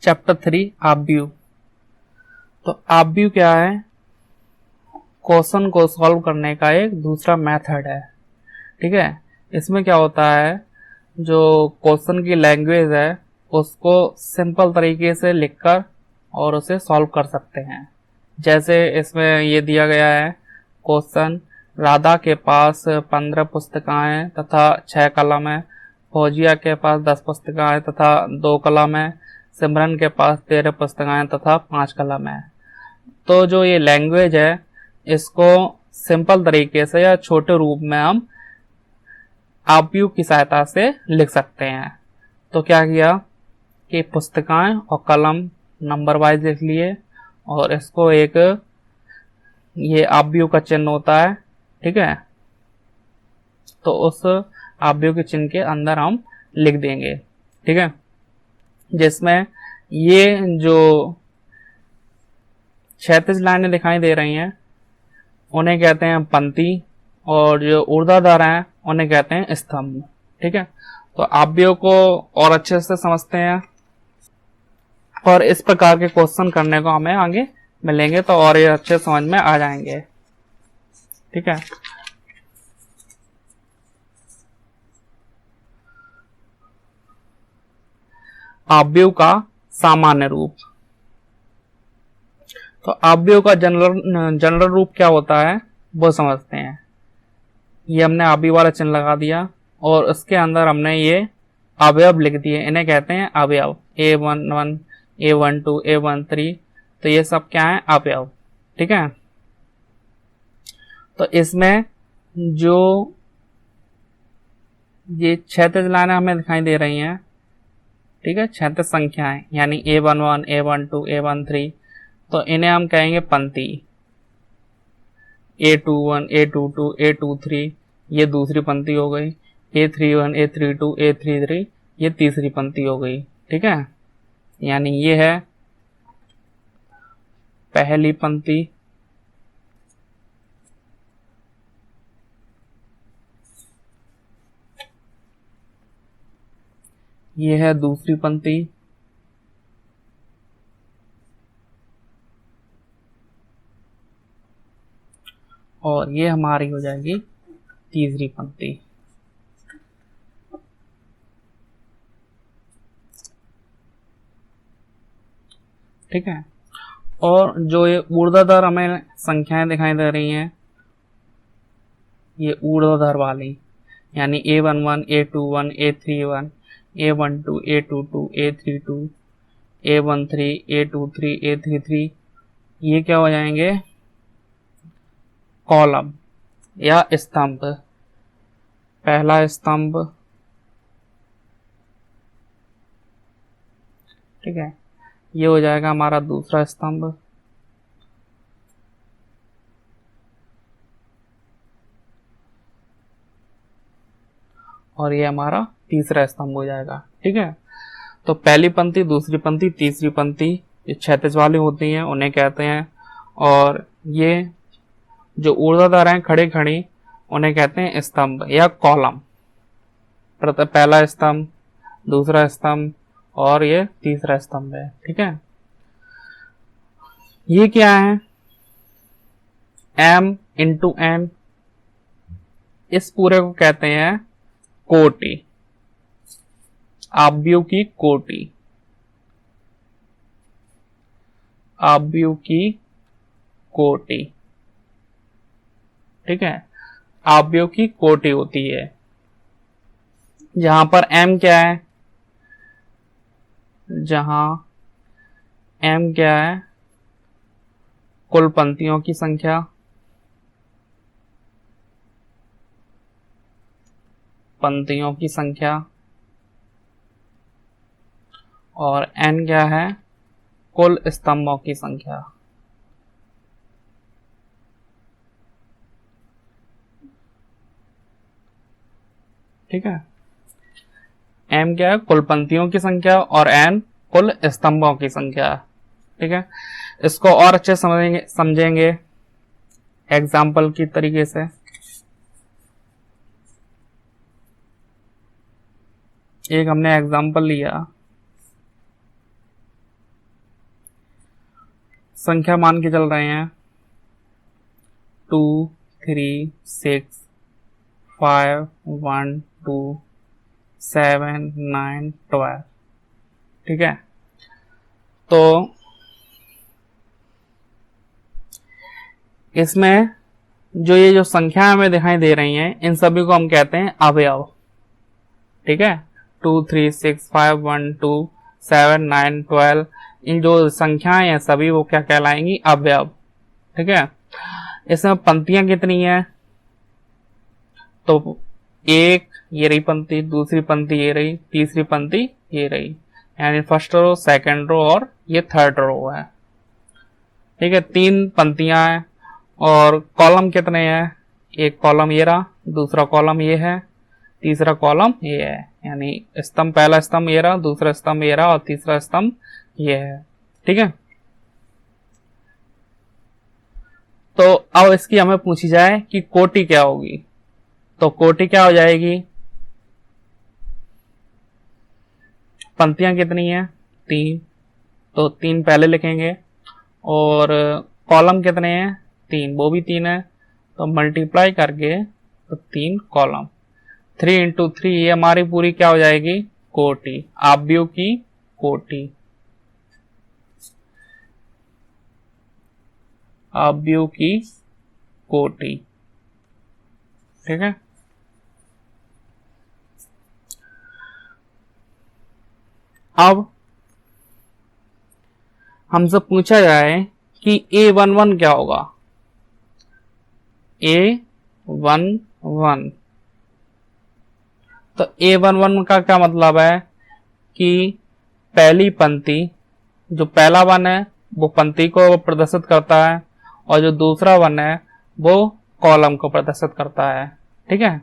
Chapter 3 ऑब्व्यू। तो ऑब्व्यू क्या है? क्वेश्चन को सॉल्व करने का एक दूसरा मेथड है। ठीक है, इसमें क्या होता है, जो क्वेश्चन की लैंग्वेज है उसको सिंपल तरीके से लिखकर और उसे सॉल्व कर सकते हैं। जैसे इसमें ये दिया गया है क्वेश्चन, राधा के पास 15 पुस्तकें तथा 6 कलम है, फौजिया के पास 10 पुस्तकें तथा 2 कलम है, सिमरन के पास 13 पुस्तकें तथा 5 कलम है। तो जो ये लैंग्वेज है इसको सिंपल तरीके से या छोटे रूप में हम ऑब्व्यू की सहायता से लिख सकते हैं। तो क्या किया कि पुस्तकें और कलम नंबर वाइज लिख लिए और इसको एक ये ऑब्व्यू का चिन्ह होता है। ठीक है, तो उस ऑब्व्यू के चिन्ह के अंदर हम लिख देंगे। ठीक है, जिसमें ये जो क्षैतिज लाइनें दिखाई दे रही हैं उन्हें कहते हैं पंक्ति और जो ऊर्ध्वाधर हैं उन्हें कहते हैं स्तंभ। ठीक है, तो ऑब्व्यू को और अच्छे से समझते हैं और इस प्रकार के क्वेश्चन करने को हमें आगे मिलेंगे तो और ये अच्छे समझ में आ जाएंगे। ठीक है, ऑब्व्यू का सामान्य रूप। तो ऑब्व्यू का जनरल रूप क्या होता है वो समझते हैं। ये हमने ऑब्व्यू वाला चिन्ह लगा दिया और उसके अंदर हमने ये अवयव लिख दिए, इन्हें कहते हैं अवयव। A11, A12, A13, तो ये सब क्या है? अवयव। ठीक है, तो इसमें जो ये क्षैतिज लाइनें हमें दिखाई दे रही हैं, ठीक है, क्षैतिज संख्याएं यानी A11, A12, A13, तो इन्हें हम कहेंगे पंक्ति। A21, A22, A23 ये दूसरी पंक्ति हो गई, A31, A32, A33 ये तीसरी पंक्ति हो गई। ठीक है, यानी ये है पहली पंक्ति, ये है दूसरी पंक्ति, और ये हमारी हो जाएगी तीसरी पंक्ति। ठीक है, और जो ये ऊर्ध्वाधर हमें संख्याएं दिखाई दे रही हैं, ये ऊर्ध्वाधर वाली यानी A11, A21, A31, A12, A22, A32, A13, A23, A33 ये क्या हो जाएंगे? कॉलम या स्तंभ। पहला स्तंभ, ठीक है, ये हो जाएगा हमारा दूसरा स्तंभ, और ये हमारा तीसरा स्तंभ हो जाएगा। ठीक है, तो पहली पंक्ति, दूसरी पंक्ति, तीसरी पंक्ति ये क्षैतिज वाली होती हैं उन्हें कहते हैं, और ये जो ऊर्ध्वाधर हैं खड़ी खड़ी उन्हें कहते हैं स्तंभ या कॉलम। पहला स्तंभ, दूसरा स्तंभ और ये तीसरा स्तंभ है। ठीक है, ये क्या है? M इंटू N, इस पूरे को कहते हैं कोटि, ऑब्व्यू की कोटि, ऑब्व्यू की कोटि। ठीक है, ऑब्व्यू की कोटि होती है, जहां पर M क्या है? जहां M क्या है? कुल पंक्तियों की संख्या, पंक्तियों की संख्या, और N क्या है? कुल स्तंभों की संख्या। ठीक है, M क्या है? कुल पंक्तियों की संख्या, और N कुल स्तंभों की संख्या। ठीक है, इसको और अच्छे समझेंगे एग्जाम्पल की तरीके से। एक हमने एग्जाम्पल लिया, संख्या मान के चल रहे हैं 2 3 6 5 1 2 7 9 12। ठीक है, तो इसमें ये जो संख्या हमें दिखाई दे रही हैं इन सभी को हम कहते हैं अवयव। ठीक है, 2 3 6 5 1 2 7 9 12, इन जो संख्याएं हैं सभी वो क्या कहलाएंगी? अवयव। ठीक है, इसमें पंक्तियां कितनी है? तो एक ये रही पंक्ति, दूसरी पंक्ति ये रही, तीसरी पंक्ति ये रही, यानी फर्स्ट रो, सेकंड रो और ये थर्ड रो है। ठीक है, 3 पंक्तियां हैं और कॉलम कितने हैं? एक कॉलम ये रहा, दूसरा कॉलम ये है, तीसरा कॉलम ये है, यानी स्तंभ, पहला स्तंभ ये रहा, दूसरा स्तंभ ये रहा और तीसरा स्तंभ ये है। ठीक है, तो अब इसकी हमें पूछी जाए कि कोटि क्या होगी, तो कोटि क्या हो जाएगी? पंक्तियां कितनी है? 3, तो 3 पहले लिखेंगे, और कॉलम कितने हैं? 3, वो भी 3 है, तो मल्टीप्लाई करके तो 3 कॉलम, 3 इंटू 3, ये हमारी पूरी क्या हो जाएगी? कोटि, अवयव की कोटि, अवयव की कोटि। ठीक है, अब हमसे पूछा जाए कि A11 क्या होगा? A11, तो A11 का क्या मतलब है कि पहली पंक्ति, जो पहला वन है वो पंक्ति को प्रदर्शित करता है और जो दूसरा वन है वो कॉलम को प्रदर्शित करता है। ठीक है,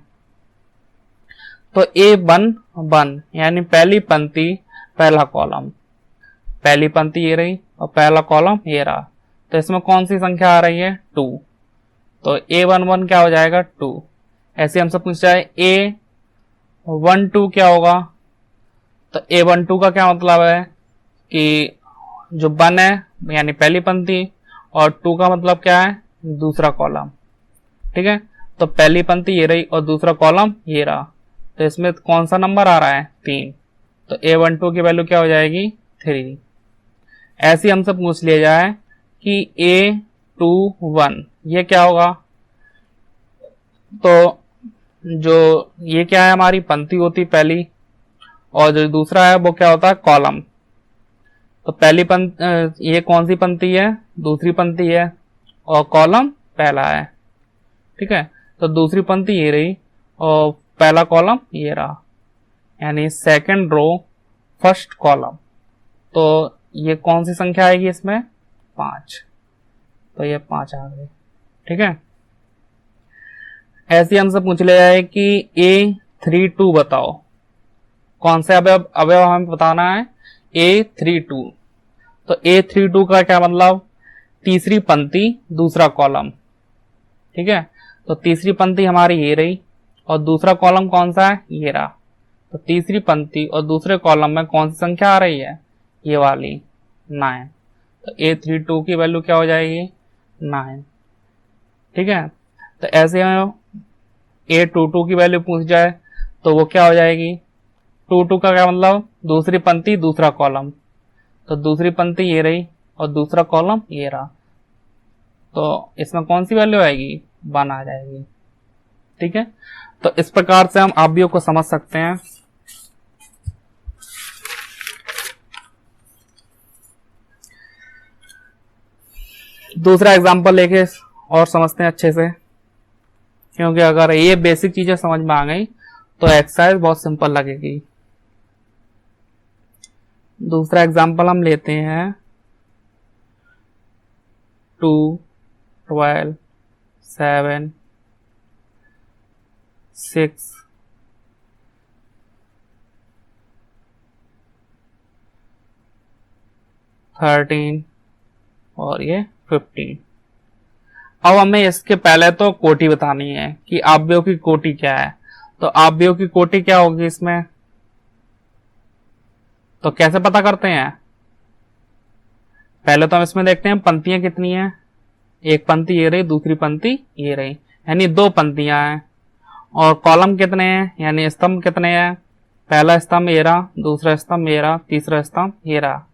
तो A11 यानी पहली पंक्ति पहला कॉलम, पहली पंक्ति ये रही और पहला कॉलम ये रहा, तो इसमें कौन सी संख्या आ रही है? 2, तो A11 क्या हो जाएगा? 2। ऐसे हमसे पूछ जाए A12 क्या होगा, तो A12 का क्या मतलब है कि जो 1 है यानी पहली पंक्ति और 2 का मतलब क्या है? दूसरा कॉलम। ठीक है, तो पहली पंक्ति ये रही और दूसरा कॉलम ये रहा, तो इसमें कौन सा नंबर आ रहा है? 3, तो A12 की वैल्यू क्या हो जाएगी? 3। ऐसे हमसे पूछ लिया जाए कि A21 ये क्या होगा, तो जो ये क्या है? हमारी पंक्ति होती पहली, और जो दूसरा है वो क्या होता है? कॉलम। तो पहली पंक्ति, ये कौन सी पंक्ति है? दूसरी पंक्ति है, और कॉलम पहला है। ठीक है, तो दूसरी पंक्ति ये रही और पहला कॉलम ये रहा, यानी सेकंड रो फर्स्ट कॉलम, तो ये कौन सी संख्या आएगी इसमें? 5, तो ये 5 आ गई। ठीक है, ऐसे हमसे पूछ लिया है कि A32 बताओ, कौन से अवयव हमें बताना है? A32, तो A32 का क्या मतलब? तीसरी पंक्ति दूसरा कॉलम। ठीक है, तो तीसरी पंक्ति हमारी ये रही और दूसरा कॉलम कौन सा है? ये रहा, तो तीसरी पंक्ति और दूसरे कॉलम में कौन सी संख्या आ रही है? ये वाली, 9, तो A32 की वैल्यू क्या हो जाएगी? 9। ठीक है, तो ऐसे में A22 की वैल्यू पूछ जाए तो वो क्या हो जाएगी? 22 का क्या मतलब? दूसरी पंक्ति दूसरा कॉलम, तो दूसरी पंक्ति ये रही और दूसरा कॉलम ये रहा, तो इसमें कौन सी वैल्यू आएगी? 1 आ जाएगी। ठीक है, तो इस प्रकार से हम अवयव को समझ सकते हैं। दूसरा एग्जांपल लेके और समझते हैं अच्छे से, क्योंकि अगर ये बेसिक चीजें समझ में आ गई तो एक्सरसाइज बहुत सिंपल लगेगी। दूसरा एग्जांपल हम लेते हैं 2 12 7 6 13 और ये 15। अब हमें इसके पहले तो कोटि बतानी है कि अवयव की कोटि क्या है, तो अवयव की कोटि क्या होगी इसमें, तो कैसे पता करते हैं? पहले तो हम इसमें देखते हैं पंक्तियां कितनी हैं। एक पंक्ति ये रही, दूसरी पंक्ति ये रही, यानी 2 पंक्तियां हैं। और कॉलम कितने हैं, यानी स्तंभ कितने हैं। पहला स्तंभ ये रहा, दूसरा स्तंभ ये रहा, तीसरा स्तंभ ये रहा।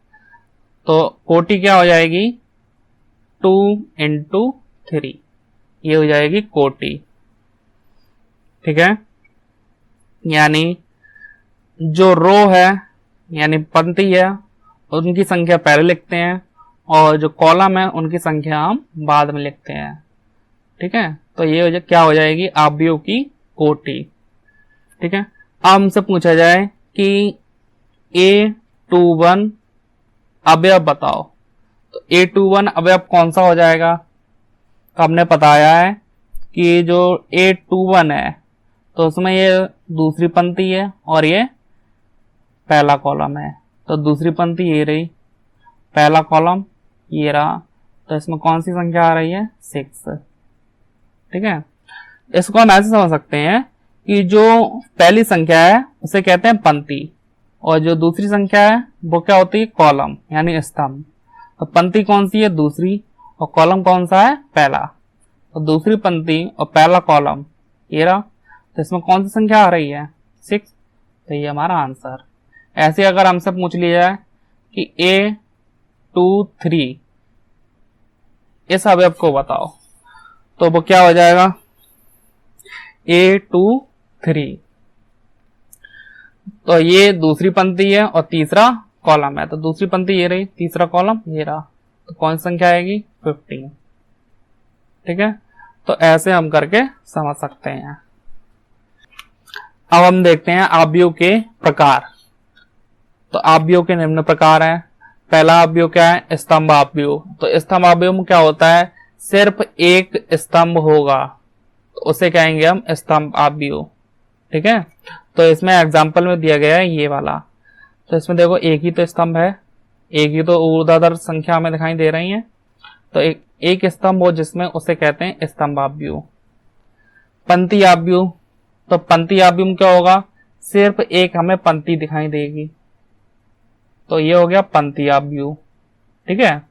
तो कोटि क्या हो जाएगी, 2 into 3, ये हो जाएगी कोटि। ठीक है, यानी जो रो है यानी पंक्ति है उनकी संख्या पहले लिखते हैं, और जो कॉलम है उनकी संख्या हम बाद में लिखते हैं। ठीक है, तो ये क्या हो जाएगी, अवयव की कोटि। ठीक है, अब हमसे पूछा जाए कि A21 अवयव बताओ, तो A21 अवयव कौन सा हो जाएगा। तो हमने बताया है कि जो A21 है तो उसमें ये दूसरी पंक्ति है और ये पहला कॉलम है। तो दूसरी पंक्ति ये रही, पहला कॉलम ये रहा, तो इसमें कौन सी संख्या आ रही है, 6। ठीक है, इसको हम ऐसे समझ सकते हैं कि जो पहली संख्या है उसे कहते हैं पंक्ति, और जो दूसरी संख्या है वो क्या होती है, कॉलम यानी स्तंभ। तो पंक्ति कौन सी है, दूसरी, और कॉलम कौन सा है, पहला। तो दूसरी पंक्ति और पहला कॉलम ये रहा, तो इसमें कौन सी संख्या आ रही है, 6। तो ये हमारा आंसर। ऐसे अगर हमसे पूछ लिया जाए कि A23 इस अवयव को बताओ, तो वो क्या हो जाएगा, A23। तो ये दूसरी पंक्ति है और तीसरा कॉलम है, तो दूसरी पंक्ति ये रही, तीसरा कॉलम ये रहा, तो कौन सी संख्या आएगी, 15। ठीक है, तो ऐसे हम करके समझ सकते हैं। अब हम देखते हैं अवयव के प्रकार। तो अवयव के निम्न प्रकार हैं। पहला अवयव क्या है, स्तंभ अवयव। तो स्तंभ अवयव में क्या होता है, सिर्फ एक स्तंभ होगा, तो उसे कहेंगे हम स्तंभ अवयव। ठीक है, तो इसमें एग्जाम्पल में दिया गया है ये वाला। तो इसमें देखो एक ही तो स्तंभ है, एक ही तो ऊर्ध्वाधर संख्या हमें दिखाई दे रही है, तो एक स्तंभ हो जिसमें उसे कहते हैं स्तंभ अवयव। पंक्ति अवयव, तो पंक्ति अवयव में क्या होगा, सिर्फ एक हमें पंक्ति दिखाई देगी, तो ये हो गया पंक्ति अवयव। ठीक है,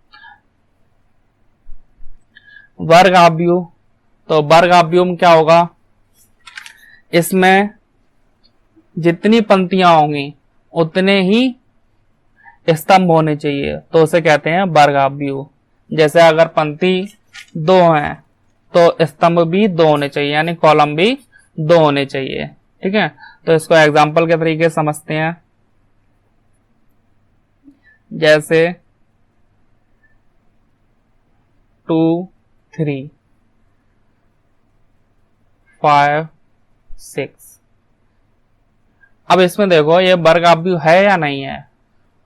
वर्ग अवयव, तो वर्ग अवयव में क्या होगा, इसमें जितनी पंक्तियां होंगी उतने ही स्तंभ होने चाहिए, तो उसे कहते हैं वर्ग अवयव। जैसे अगर पंक्ति 2 है तो स्तंभ भी 2 होने चाहिए, यानी कॉलम भी 2 होने चाहिए। ठीक है, तो इसको एग्जाम्पल के तरीके से समझते हैं। जैसे 2 3 5 6। अब इसमें देखो ये वर्ग अवयव है या नहीं है,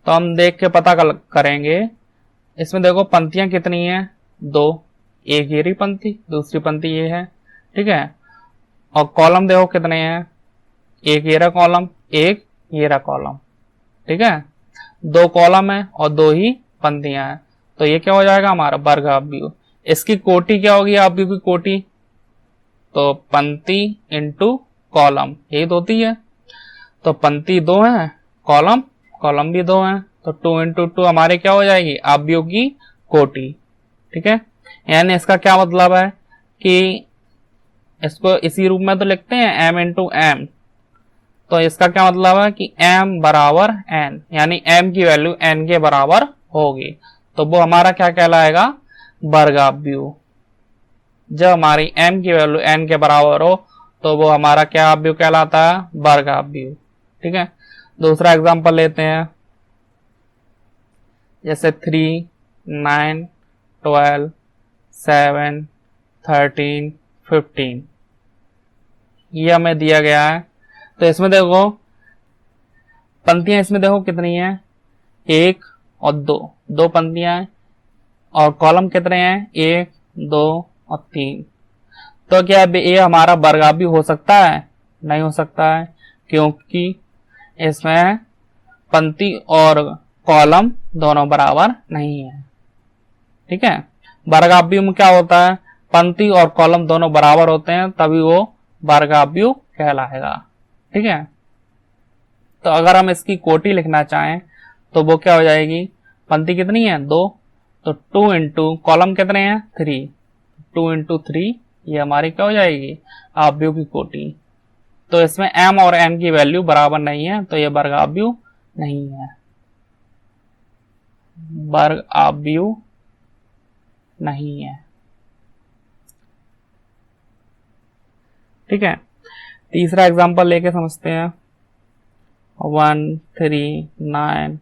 तो हम देख के पता करेंगे। इसमें देखो पंक्तियां कितनी हैं, 2, एक ये रही पंक्ति, दूसरी पंक्ति ये है। ठीक है, और कॉलम देखो कितने हैं, एक ये रहा कॉलम, एक ये रहा कॉलम। ठीक है, 2 कॉलम है और 2 ही पंक्तियां हैं, तो ये क्या हो जाएगा हमारा वर्ग अवयव। इसकी कोटि क्या होगी, अवयव की कोटि, तो पंक्ति इंटू कॉलम, यही तो होती है। तो पंक्ति 2 है, कॉलम भी 2 है, तो 2 इंटू 2 हमारे क्या हो जाएगी, अवयव की कोटि। ठीक है, यानी इसका क्या मतलब है कि इसको इसी रूप में तो लिखते हैं m इंटू एम, तो इसका क्या मतलब है कि m बराबर n, यानी m की वैल्यू n के बराबर होगी, तो वो हमारा क्या कहलाएगा, वर्ग अवयव। जब हमारी m की वैल्यू n के बराबर हो तो वो हमारा क्या अवयव कहलाता है, वर्ग अवयव। ठीक है, दूसरा एग्जांपल लेते हैं। जैसे 3 9 12 7 13 15 ये हमें दिया गया है। तो इसमें देखो पंक्तियां, इसमें देखो कितनी है, 1 और 2 पंक्तियां हैं, और कॉलम कितने हैं, 1 2 और 3। तो क्या ये हमारा वर्ग अवयव हो सकता है, नहीं हो सकता है, क्योंकि इसमें पंक्ति और कॉलम दोनों बराबर नहीं है। ठीक है, वर्ग अवयव में क्या होता है, पंक्ति और कॉलम दोनों बराबर होते हैं, तभी वो वर्ग अवयव कहलाएगा। ठीक है, तो अगर हम इसकी कोटि लिखना चाहें तो वो क्या हो जाएगी, पंक्ति कितनी है, 2, तो 2 इंटू कॉलम कितने हैं 3, 2 इंटू 3 ये हमारी क्या हो जाएगी आव्यूह की कोटि। तो इसमें m और n की वैल्यू बराबर नहीं है, तो ये वर्ग आव्यूह नहीं है, वर्ग आव्यूह नहीं है। ठीक है, तीसरा एग्जांपल लेके समझते हैं। 1 3 9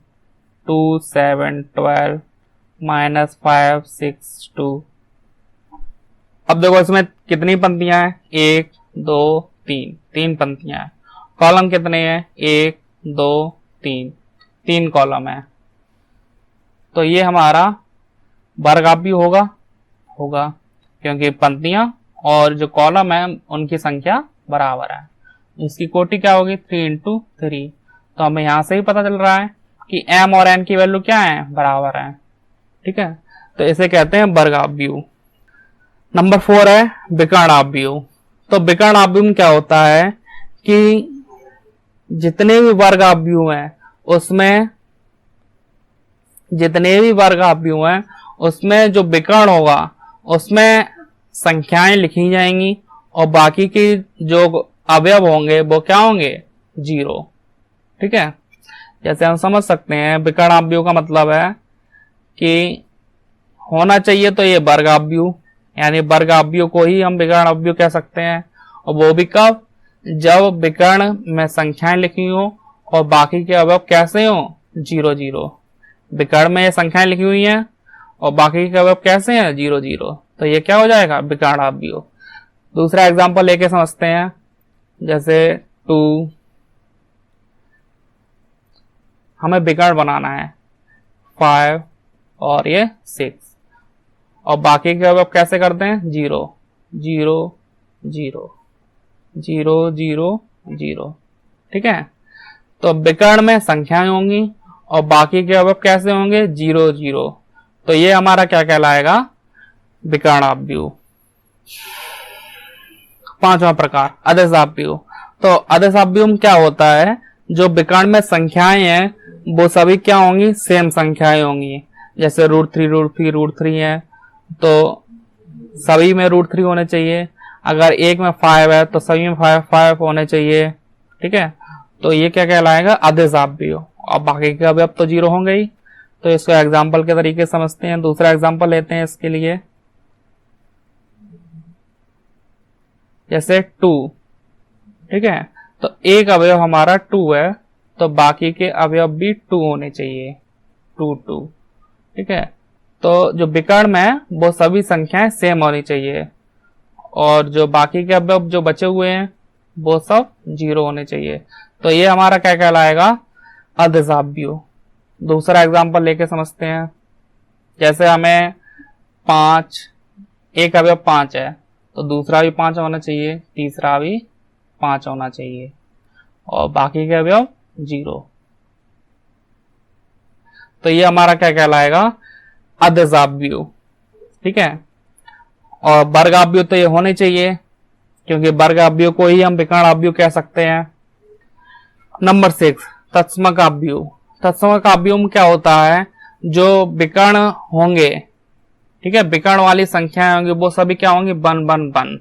2 7 12 -5 6 2। अब देखो इसमें कितनी पंक्तियां हैं 1 2 3, 3 पंक्तियां हैं। कॉलम कितने हैं 1 2 3, 3 कॉलम है। तो ये हमारा वर्ग आव्यूह होगा क्योंकि पंक्तियां और जो कॉलम है उनकी संख्या बराबर है। इसकी कोटि क्या होगी 3 इंटू 3। तो हमें यहां से ही पता चल रहा है कि m और n की वैल्यू क्या है बराबर है। ठीक है, तो इसे कहते हैं वर्ग आव्यूह। नंबर 4 है विकर्ण आव्यूह। तो विकर्ण आव्यूह में क्या होता है कि जितने भी वर्ग आव्यूह हैं उसमें जो विकर्ण होगा उसमें संख्याएं लिखी जाएंगी और बाकी के जो अवयव होंगे वो क्या होंगे 0। ठीक है, जैसे हम समझ सकते हैं विकर्ण आव्यूह का मतलब है कि होना चाहिए तो ये वर्ग आव्यूह, यानी वर्ग आव्यूह को ही हम विकर्ण आव्यूह कह सकते हैं। और वो भी कब, जब विकर्ण में संख्याएं लिखी हो और बाकी के अवयव कैसे हो 0 0। विकर्ण में संख्याएं लिखी हुई हैं और बाकी के अवयव कैसे हैं 0 0, तो ये क्या हो जाएगा विकर्ण आव्यूह। दूसरा एग्जांपल लेके समझते हैं, जैसे 2, हमें विकर्ण बनाना है 5 और ये 6 और बाकी के अवयव कैसे करते हैं 0 0 0 0 0 0। ठीक है, तो विकर्ण में संख्याएं होंगी और बाकी के अवयव कैसे होंगे 0 0। तो ये हमारा क्या कहलाएगा विकर्ण आव्यूह। पांचवा प्रकार अदिश आव्यूह। तो अदिश आव्यूह में क्या होता है, जो विकर्ण में संख्याएं हैं वो सभी क्या होंगी सेम संख्याएं होंगी। जैसे √3 है तो सभी में √3 होने चाहिए। अगर एक में 5 है तो सभी में 5 होने चाहिए। ठीक है, तो ये क्या कहलाएगा अदिश आव्यूह। और बाकी के अवयव तो 0 होंगे ही। तो इसको एग्जाम्पल के तरीके समझते हैं। दूसरा एग्जाम्पल लेते हैं इसके लिए, जैसे 2। ठीक है, तो एक अवयव हमारा 2 है तो बाकी के अवयव भी 2 होने चाहिए 2 2। ठीक है, तो जो विकर्ण में है वो सभी संख्याएं सेम होनी चाहिए और जो बाकी के अवयव जो बचे हुए हैं वो सब 0 होने चाहिए। तो ये हमारा क्या कहलाएगा अदिश आव्यूह। दूसरा एग्जांपल लेके समझते हैं, जैसे हमें 5, एक अवयव 5 है तो दूसरा भी 5 होना चाहिए, तीसरा भी 5 होना चाहिए और बाकी के अवयव 0। तो ये हमारा क्या कहलाएगा अदिश आव्यूह। ठीक है, और वर्ग आव्यूह तो ये होने चाहिए क्योंकि वर्ग आव्यूह को ही हम विकर्ण आव्यूह कह सकते हैं। नंबर 6 तत्समक आव्यूह। तत्समक आव्यूह में क्या होता है, जो विकर्ण होंगे, ठीक है, विकर्ण वाली संख्याएं होंगी वो सभी क्या होंगी 1 1 1।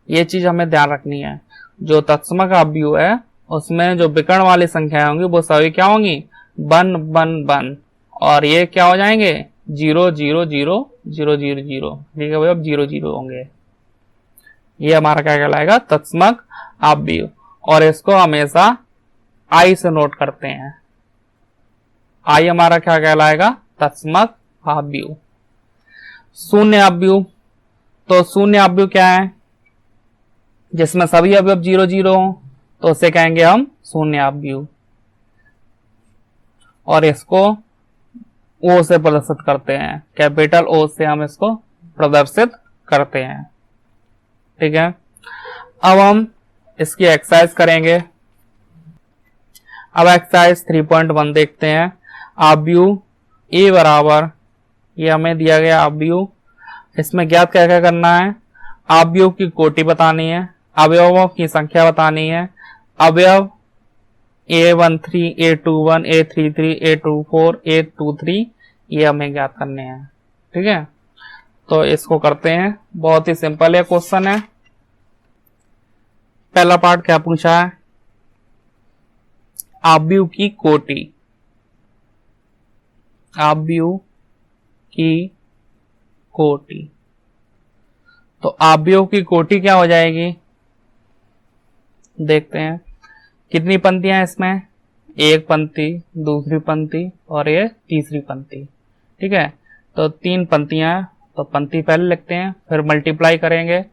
ये चीज हमें ध्यान रखनी है। जो तत्समक आव्यूह है उसमें जो विकर्ण वाली संख्याएं होंगी वो सभी क्या होंगी 1 1 1 और ये क्या हो जाएंगे 0 0 0 0 0 0। ठीक है, अब 0 0 होंगे। ये हमारा क्या कहलाएगा तत्समक आव्यूह और इसको हमेशा आई से नोट करते हैं। आई हमारा क्या कहलाएगा तत्समक आव्यूह। शून्य आव्यूह। तो शून्य आव्यूह क्या है, जिसमें सभी अवयव 0 0 हो तो उसे कहेंगे हम शून्य आव्यूह और इसको ओ से प्रदर्शित करते हैं, कैपिटल ओ से हम इसको प्रदर्शित करते हैं। ठीक है, अब हम इसकी एक्सरसाइज करेंगे। अब एक्सरसाइज 3.1 देखते हैं। आव्यूह ए बराबर, ये हमें दिया गया आव्यूह, इसमें ज्ञात क्या क्या करना है, आव्यूह की कोटि बतानी है, अवयवों की संख्या बतानी है, अवयव A13 A21 A33 A24 A23 ये हमें ज्ञात करने हैं। ठीक है, तो इसको करते हैं। बहुत ही सिंपल है क्वेश्चन है। पहला पार्ट क्या पूछा है, आव्यूह की कोटि, आव्यूह की कोटि। तो आव्यूह की कोटि क्या हो जाएगी, देखते हैं। कितनी पंक्तियां हैं इसमें, एक पंक्ति, दूसरी पंक्ति और ये तीसरी पंक्ति। ठीक है, तो 3 पंक्तियां हैं, तो पंक्ति पहले लिखते हैं, फिर मल्टीप्लाई करेंगे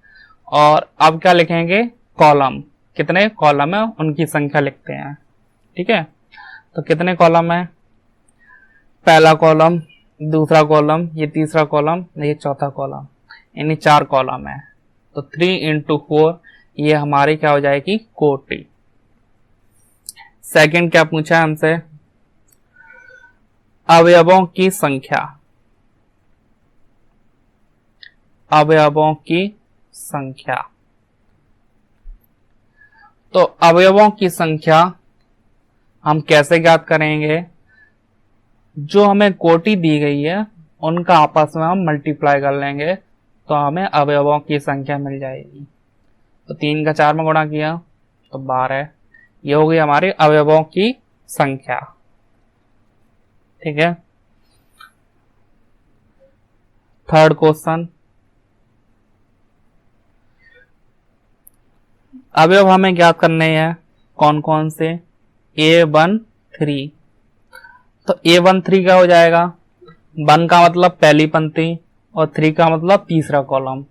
और अब क्या लिखेंगे, कॉलम। कितने कॉलम है उनकी संख्या लिखते हैं। ठीक है, तो कितने कॉलम है, पहला कॉलम, दूसरा कॉलम, ये तीसरा कॉलम, ये चौथा कॉलम, यानी 4 कॉलम है। तो 3 × 4 ये हमारी क्या हो जाएगी, कोटि। सेकंड क्या पूछा है हमसे, अवयवों की संख्या, अवयवों की संख्या। तो अवयवों की संख्या हम कैसे ज्ञात करेंगे, जो हमें कोटि दी गई है उनका आपस में हम मल्टीप्लाई कर लेंगे तो हमें अवयवों की संख्या मिल जाएगी। तो 3 का 4 में गुणा किया तो 12, ये हो गई हमारी अवयवों की संख्या। ठीक है, थर्ड क्वेश्चन, अवयव हमें ज्ञात करने हैं कौन कौन से, A13। तो A13 क्या हो जाएगा, 1 का मतलब पहली पंक्ति और 3 का मतलब तीसरा कॉलम।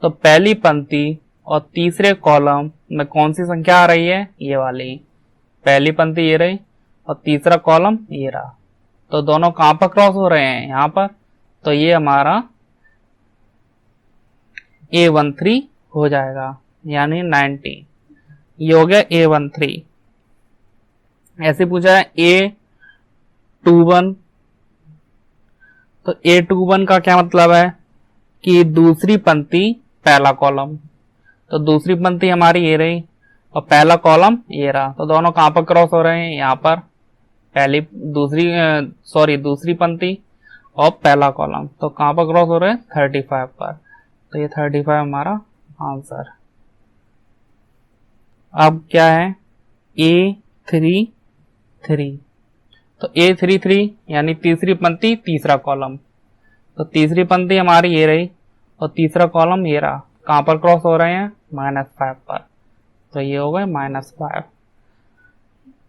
तो पहली पंक्ति और तीसरे कॉलम में कौन सी संख्या आ रही है, ये वाली। पहली पंक्ति ये रही और तीसरा कॉलम ये रहा, तो दोनों कहां पर क्रॉस हो रहे हैं, यहां पर। तो ये हमारा A13 हो जाएगा, यानी 90। ये हो गया A13। ऐसे पूछा है A21। तो A21 का क्या मतलब है कि दूसरी पंक्ति पहला कॉलम। तो दूसरी पंक्ति हमारी ये रही और पहला कॉलम ये रहा, तो दोनों कहां पर क्रॉस हो रहे हैं, यहाँ पर। दूसरी पंक्ति और पहला कॉलम, तो कहां पर क्रॉस हो रहे हैं, 35 पर। तो ये 35 हमारा आंसर। अब क्या है, A33। तो A33 यानी तीसरी पंक्ति तीसरा कॉलम। तो तीसरी पंक्ति हमारी ये रही और तीसरा कॉलम ये रहा, कहां पर क्रॉस हो रहे हैं, -5 पर। तो ये हो गए -5।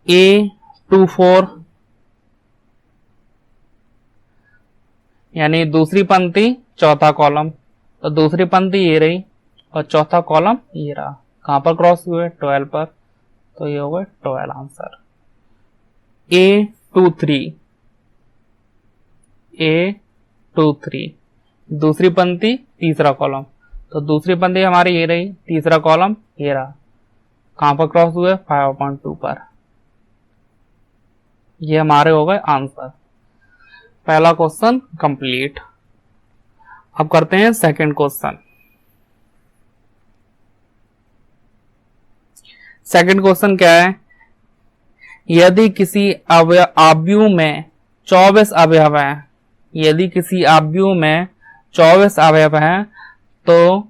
A24 यानी दूसरी पंक्ति चौथा कॉलम। तो दूसरी पंक्ति ये रही और चौथा कॉलम ये रहा, कहां पर क्रॉस हुए, 12 पर। तो ये हो गए 12 आंसर। A23 दूसरी पंक्ति तीसरा कॉलम। तो दूसरी पंक्ति हमारी ये रही, तीसरा कॉलम ये रहा, कहां पर क्रॉस हुए, 5/2 पर। ये हमारे हो गए आंसर। पहला क्वेश्चन कंप्लीट। अब करते हैं सेकंड क्वेश्चन। सेकंड क्वेश्चन क्या है, यदि किसी आव्यूह में 24 अवयव हैं, यदि किसी आव्यूह में 24 अवयव हैं तो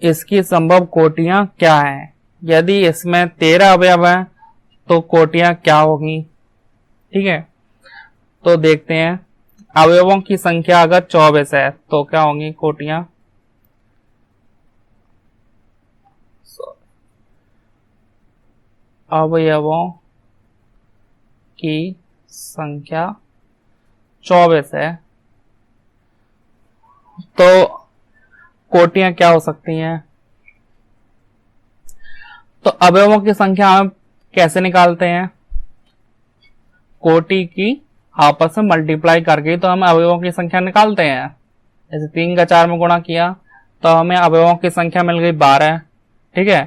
इसकी संभव कोटियां क्या हैं। यदि इसमें 13 अवयव हैं तो कोटियां क्या होगी। ठीक है, तो देखते हैं। अवयवों की संख्या अगर 24 है तो क्या होंगी कोटियां। अवयवों की संख्या 24 है तो कोटियां क्या हो सकती हैं। तो अवयवों की संख्या हम कैसे निकालते हैं, कोटि की आपस में मल्टीप्लाई करके तो हम अवयवों की संख्या निकालते हैं। जैसे 3 का 4 में गुणा किया तो हमें अवयवों की संख्या मिल गई 12। ठीक है,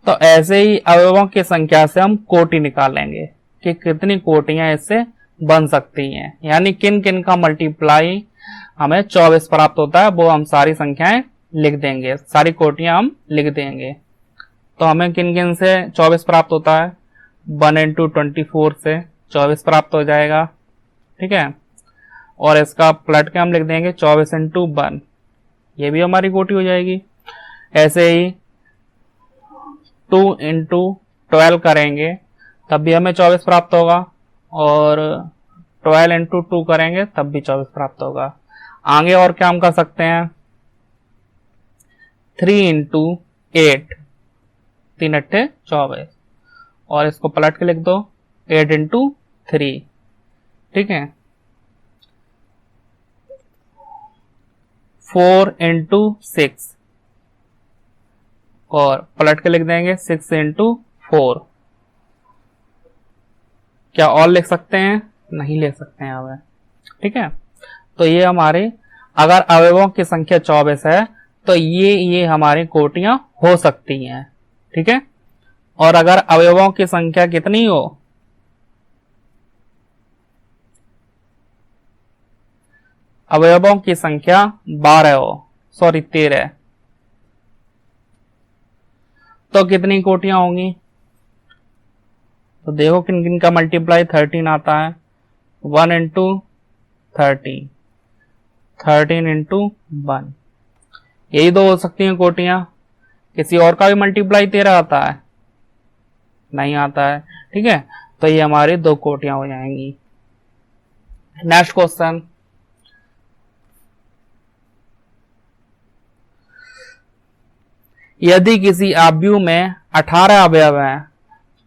तो ऐसे ही अवयवों की संख्या से हम कोटि निकालेंगे कि कितनी कोटियां इससे बन सकती हैं, यानी किन किन का मल्टीप्लाई हमें 24 प्राप्त होता है, वो हम सारी संख्याएं लिख देंगे, सारी कोटियां हम लिख देंगे। तो हमें किन किन से 24 प्राप्त होता है, 1 × 24 से 24 प्राप्त हो जाएगा। ठीक है, और इसका पलट के हम लिख देंगे 24 इंटू 1, ये भी हमारी कोटि हो जाएगी। ऐसे ही 2 इंटू 12 करेंगे तब भी हमें 24 प्राप्त होगा, और 12 इंटू 2 करेंगे तब भी 24 प्राप्त होगा। आगे और क्या हम कर सकते हैं, 3 इंटू 8, 3 अट्ठे 24, और इसको पलट के लिख दो 8 इंटू 3, ठीक है। 4 इंटू 6, और पलट के लिख देंगे 6 इंटू 4। क्या और लिख सकते हैं, नहीं लिख सकते हैं हमें, ठीक है। तो ये हमारे, अगर अवयवों की संख्या 24 है तो ये हमारी कोटियां हो सकती हैं, ठीक है। और अगर अवयवों की संख्या कितनी हो, अवयवों की संख्या 12 हो, सॉरी 13, तो कितनी कोटियां होंगी। तो देखो किन किन का मल्टीप्लाई 13 आता है, 1 इंटू 13, 13 इंटू 1, यही दो हो सकती हैं कोटियां। किसी और का भी मल्टीप्लाई 13 आता है, नहीं आता है, ठीक है। तो ये हमारी 2 कोटियां हो जाएंगी। नेक्स्ट क्वेश्चन, यदि किसी आव्यूह में 18 अवयव हैं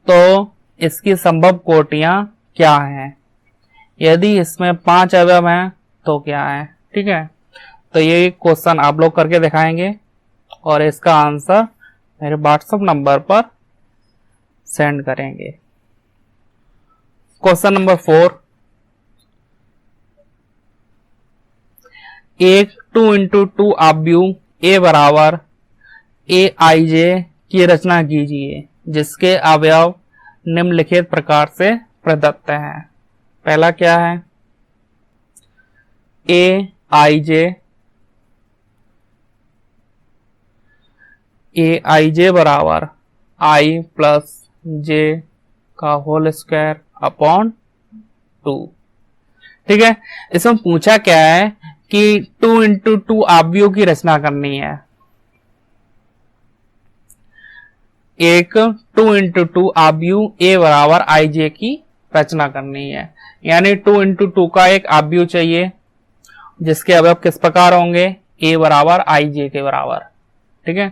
तो इसकी संभव कोटियां क्या हैं। यदि इसमें 5 अवयव हैं तो क्या है, ठीक है। तो ये क्वेश्चन आप लोग करके दिखाएंगे और इसका आंसर मेरे व्हाट्सएप नंबर पर सेंड करेंगे। क्वेश्चन नंबर 4, एक 2 इंटू 2 आव्यूह ए बराबर AIJ की रचना कीजिए जिसके अवयव निम्नलिखित प्रकार से प्रदत्त हैं। पहला क्या है, AIJ बराबर I प्लस J का होल स्क्वायर अपॉन 2, ठीक है। इसमें पूछा क्या है कि 2 इंटू 2 आव्यूह की रचना करनी है। एक 2 इंटू 2 आव्यूह ए बराबर IJ की रचना करनी है, यानी 2 इंटू 2 का एक आव्यूह चाहिए जिसके अवयव किस प्रकार होंगे, ए बराबर IJ के बराबर, ठीक है।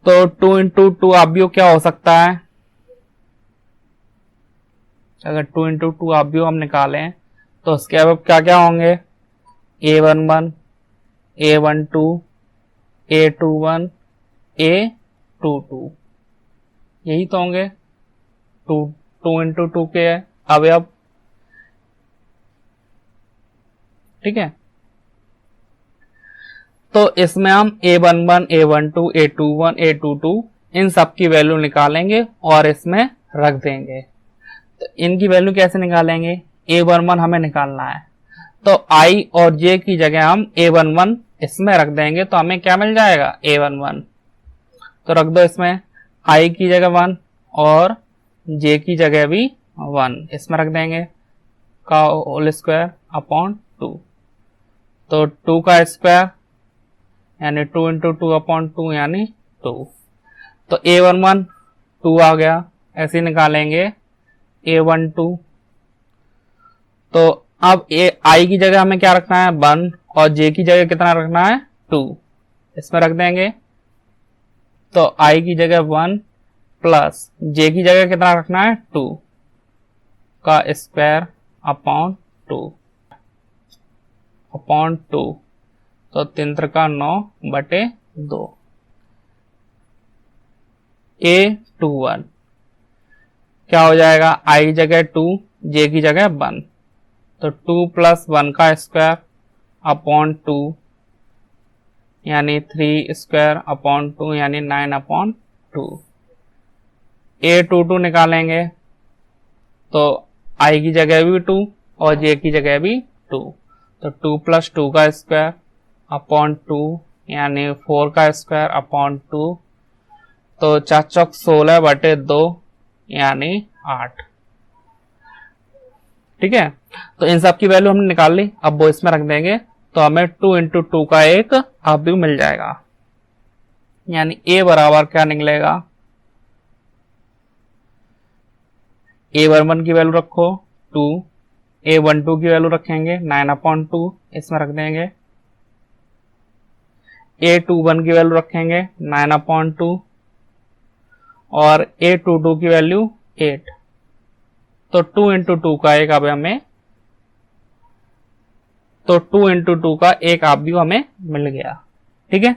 तो 2 इंटू 2 आव्यूह क्या हो सकता है, अगर 2 इंटू 2 आव्यूह हम निकालें तो उसके अवयव क्या क्या होंगे, A11, A12, A21, A22, यही तो होंगे 2 इंटू 2 के अवयव, ठीक है। तो इसमें हम A11, A12, A21, A22 इन सब की वैल्यू निकालेंगे और इसमें रख देंगे। तो इनकी वैल्यू कैसे निकालेंगे, A11 हमें निकालना है तो I और J की जगह हम A11 इसमें रख देंगे तो हमें क्या मिल जाएगा, A11। तो रख दो इसमें I की जगह 1 और J की जगह भी 1 इसमें रख देंगे का होल स्क्वायर अपॉन 2। तो 2 का स्क्वायर यानी 2 इंटू 2 अपॉन 2 यानी 2। तो A11 2 आ गया, ऐसे निकालेंगे A12। तो अब I की जगह हमें क्या रखना है 1 और J की जगह कितना रखना है 2, इसमें रख देंगे। तो I की जगह 1 प्लस J की जगह कितना रखना है 2 का स्क्वायर अपॉन 2 तो 3 का 9/2। A21 क्या हो जाएगा, I की जगह 2, J की जगह 1, तो 2 प्लस 1 का स्क्वायर अपॉन 2 यानी 3 स्क्वायर अपॉन 2 यानी 9/2। A22 निकालेंगे तो I की जगह भी 2 और J की जगह भी 2, तो 2 प्लस 2 का स्क्वायर अपॉन 2 यानी 4 का स्क्वायर अपॉन 2, तो 4 चौक 16/2 यानी 8, ठीक है, तो इन सब की वैल्यू हमने निकाल ली, अब वो इसमें रख देंगे तो हमें 2 × 2 का एक ऑब्जेक्ट मिल जाएगा। यानी a बराबर क्या निकलेगा, a11 की वैल्यू रखो 2, a12 की वैल्यू रखेंगे 9/2, इसमें रख देंगे, a21 की वैल्यू रखेंगे 9/2 और a22 की वैल्यू 8। तो 2 × 2 का एक अब हमें, तो 2 × 2 का एक ऑब्जेक्ट हमें मिल गया। ठीक है,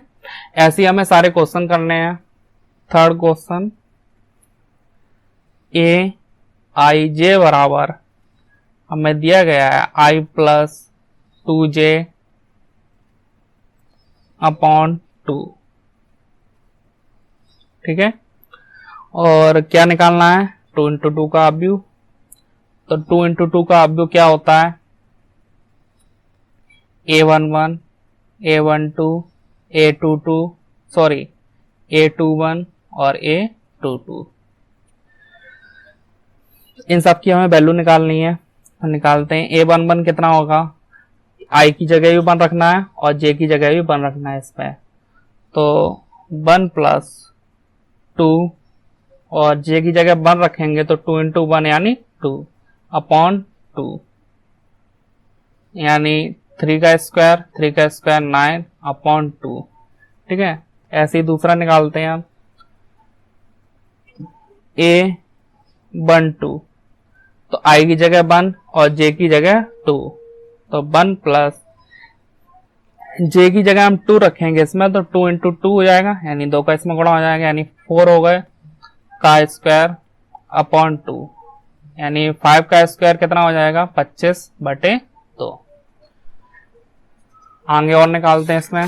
ऐसे ही हमें सारे क्वेश्चन करने हैं। थर्ड क्वेश्चन, aij बराबर हमें दिया गया है i + 2j/2। ठीक है, और क्या निकालना है, 2 × 2 का ऑब्जेक्ट। तो 2 × 2 का ऑब्जेक्ट क्या होता है, a11, a12, a22, sorry a21 और a22। इन सब की हमें वैल्यू निकालनी है, तो निकालते हैं। a11 कितना होगा, i की जगह भी 1 रखना है और j की जगह भी 1 रखना है इसमें, तो 1 + 2 और j की जगह 1 रखेंगे तो 2 × 1 यानी 2/2, यानी 3 का स्क्वायर 9/2। ठीक है, ऐसे ही दूसरा निकालते हैं हम, a12, तो i की जगह 1 और j की जगह 2, तो 1 + j की जगह हम 2 रखेंगे इसमें, तो 2 × 2 हो जाएगा, यानी 2 का इसमें गुणा हो जाएगा, यानी 4 हो गए का स्क्वायर अपॉन 2, यानी 5 का स्क्वायर कितना हो जाएगा, 25/2। आगे और निकालते हैं इसमें,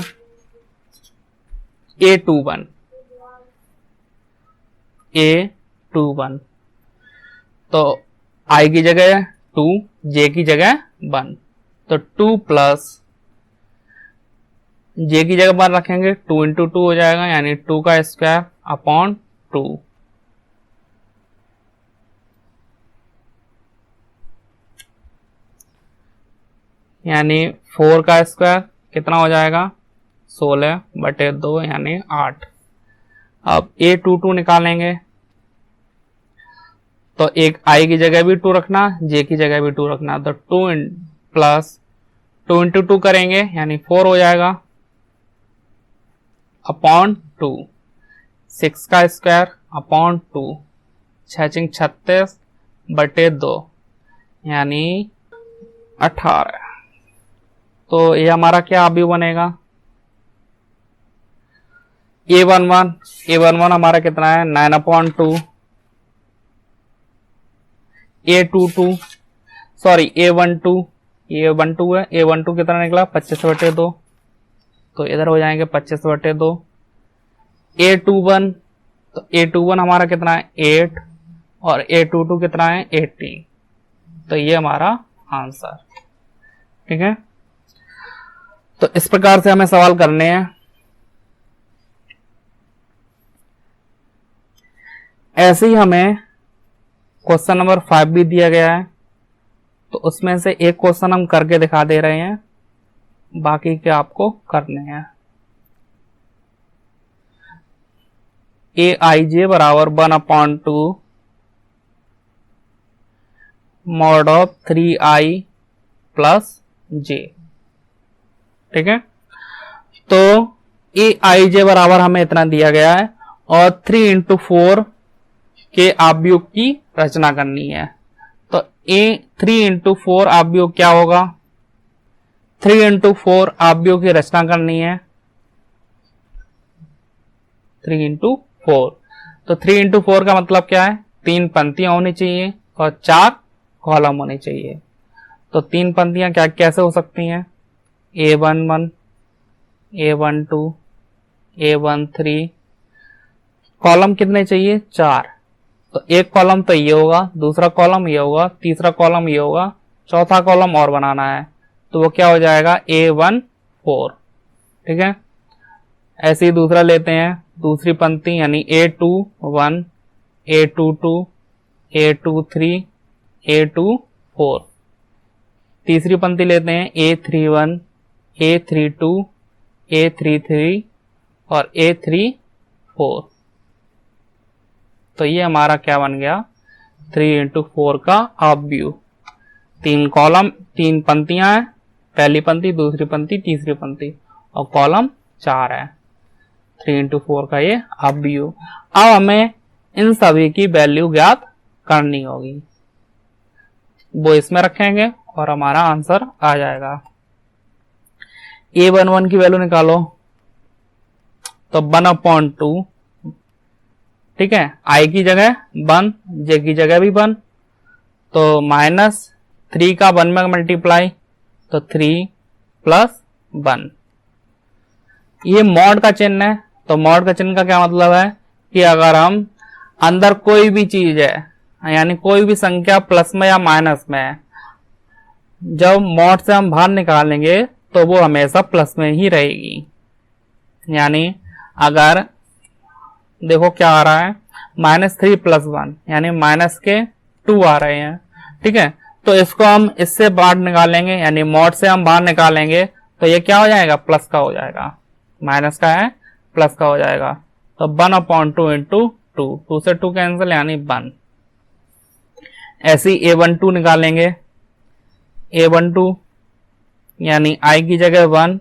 a21, तो i की जगह 2, j की जगह 1, तो 2 + j की जगह 1 रखेंगे, 2 × 2 हो जाएगा, यानी 2 का स्क्वायर अपॉन 2, यानी 4 का स्क्वायर कितना हो जाएगा, 16/2, यानी 8। अब a22 निकालेंगे, तो एक i की जगह भी 2 रखना, j की जगह भी 2 रखना, तो 2 × 2 करेंगे, यानी 4 हो जाएगा अपॉन 2, 6 का स्क्वायर अपॉन 2, 6 × 36/2, यानी 18। तो ये हमारा क्या अभी बनेगा, a11 हमारा कितना है, 9/2, a12 सॉरी a12 है, a12 कितना निकला, 25/2, तो इधर हो जाएंगे 25/2। a21, तो a21 हमारा कितना है, 8 और a22 कितना है, 18, तो ये हमारा आंसर। ठीक है, तो इस प्रकार से हमें सवाल करने हैं। ऐसे ही हमें क्वेश्चन नंबर 5 भी दिया गया है, तो उसमें से एक क्वेश्चन हम करके दिखा दे रहे हैं, बाकी के आपको करने हैं। aij बराबर 1/2 mod of 3i + j। ठीक है, तो aij बराबर हमें इतना दिया गया है और 3 × 4 के ऑब्जेक्ट की रचना करनी है। तो 3 × 4 ऑब्जेक्ट क्या होगा, 3 × 4 ऑब्जेक्ट की रचना करनी है, 3 × 4। तो 3 × 4 का मतलब क्या है, 3 पंक्तियां होनी चाहिए और 4 कॉलम होने चाहिए। तो 3 पंक्तियां क्या कैसे हो सकती हैं, a11, a12, a13, कॉलम कितने चाहिए, 4। तो एक कॉलम तो ये होगा, दूसरा कॉलम ये होगा, तीसरा कॉलम ये होगा, चौथा कॉलम और बनाना है, तो वो क्या हो जाएगा, a14। ठीक है, ऐसे ही दूसरा लेते हैं, दूसरी पंक्ति यानी a21, a22, a23, a24, तीसरी पंक्ति लेते हैं A31, A32, A33 और A34। तो ये हमारा क्या बन गया, 3 इंटू 4 का हाफ व्यू। 3 कॉलम, 3 पंक्तियां हैं, पहली पंक्ति, दूसरी पंक्ति, तीसरी पंक्ति, और कॉलम 4 है। 3 इंटू 4 का ये हाफ व्यू। अब हमें इन सभी की वैल्यू ज्ञात करनी होगी, वो इसमें रखेंगे और हमारा आंसर आ जाएगा। A11 की वैल्यू निकालो, तो 1/2, ठीक है, I की जगह 1, J की जगह भी 1, तो -3 का 1 में मल्टीप्लाई, तो 3 + 1। ये मॉड का चिन्ह है, तो मॉड का चिन्ह का क्या मतलब है कि अगर हम अंदर कोई भी चीज है, यानी कोई भी संख्या प्लस में या माइनस में है, जब मॉड से हम बाहर निकालेंगे तो वो हमेशा प्लस में ही रहेगी। यानी अगर देखो क्या आ रहा है, -3 + 1, यानी माइनस के 2 आ रहे हैं, ठीक है, तो इसको हम इससे बाहर निकालेंगे, यानी मॉड से हम बाहर निकालेंगे तो ये क्या हो जाएगा, प्लस का हो जाएगा, माइनस का है प्लस का हो जाएगा। तो 1/2 इंटू 2, 2 से 2 कैंसिल, यानी 1। ऐसे ही A12 निकालेंगे, A12 यानी I की जगह 1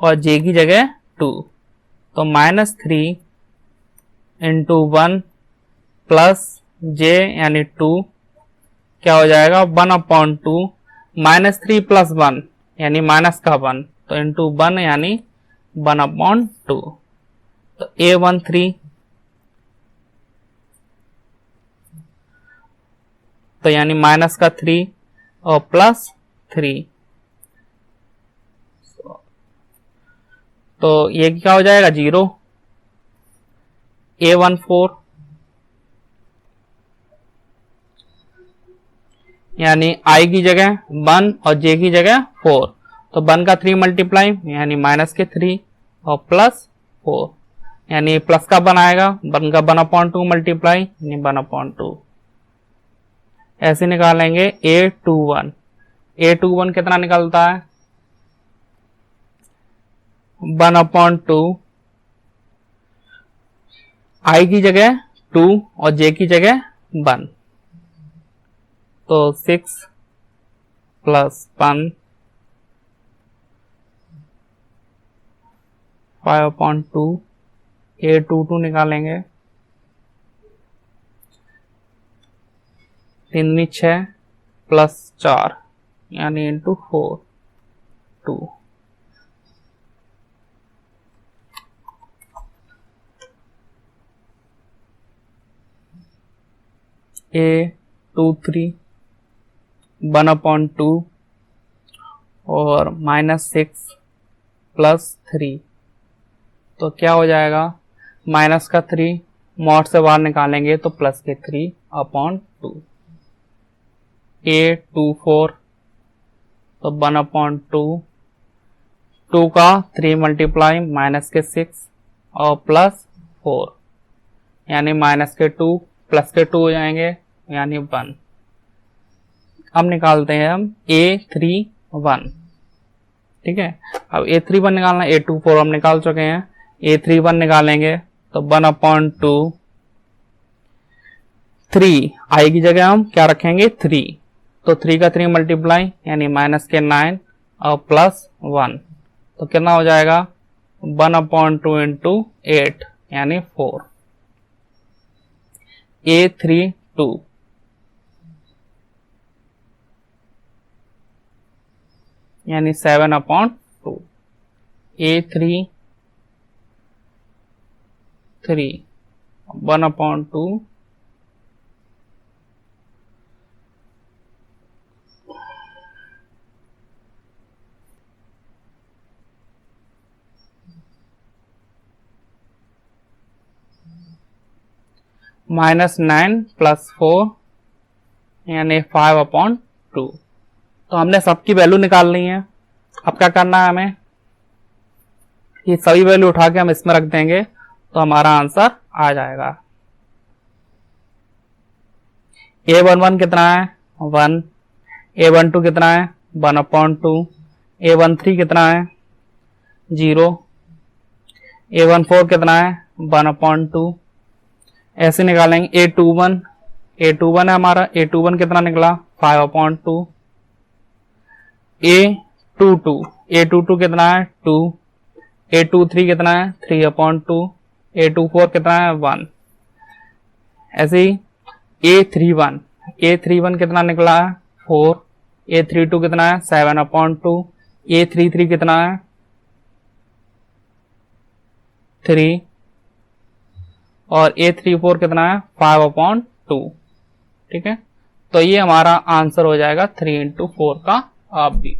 और J की जगह 2, तो -3 इंटू 1 प्लस J यानी 2 क्या हो जाएगा, 1/2, -3 + 1 यानी माइनस का 1, तो इंटू 1 यानी 1/2। तो A13 तो यानी माइनस का 3 और प्लस 3, तो ये क्या हो जाएगा, 0। A14 यानी I की जगह 1 और J की जगह 4, तो 1 का 3 मल्टीप्लाई यानी माइनस के 3 और प्लस 4, यानी प्लस का 1 आएगा, 1 का 1/2 मल्टीप्लाई यानी 1/2। ऐसे निकालेंगे A21, A21 कितना निकलता है, 1/2, I की जगह 2 और J की जगह 1, तो 6 + 1 5/2। A22 निकालेंगे, 3 6 + 4 यानी इंटू 4, 2। A23 1/2 और -6 + 3, तो क्या हो जाएगा, माइनस का 3 मॉड से बाहर निकालेंगे तो प्लस के 3/2। A24 तो 1/2, 2 का 3 मल्टीप्लाई माइनस के 6 और प्लस 4, यानी माइनस के 2 प्लस के 2 हो जाएंगे, यानी 1। अब निकालते हैं हम A31, ठीक है। अब A31 निकालना, A24 हम निकाल चुके हैं, A31 निकालेंगे तो 1/2, 3 I की जगह हम क्या रखेंगे, 3, तो 3 का 3 मल्टीप्लाई यानी माइनस के 9 और प्लस 1, तो कितना हो जाएगा, 1/2 इंटू 8 यानी 4। A32 यानी 7/2। A33 1/2 -9 + 4 यानी 5/2। तो हमने सबकी वैल्यू निकाल ली है। अब क्या करना है हमें, ये सभी वैल्यू उठा के हम इसमें रख देंगे तो हमारा आंसर आ जाएगा। A11 कितना है, 1, A12 कितना है 1/2। A13 कितना है 0। A14 कितना है 1/2। ऐसे निकालेंगे A21 है हमारा, A21 कितना निकला 5/2। A22 कितना है 2। A23 कितना है 3/2। A24 कितना है 1। ऐसे ही A31 कितना निकला है 4। A32 कितना है 7/2। A33 कितना है 3 और A34 कितना है 5/2। ठीक है, तो ये हमारा आंसर हो जाएगा 3 into 4 का हाफ बी।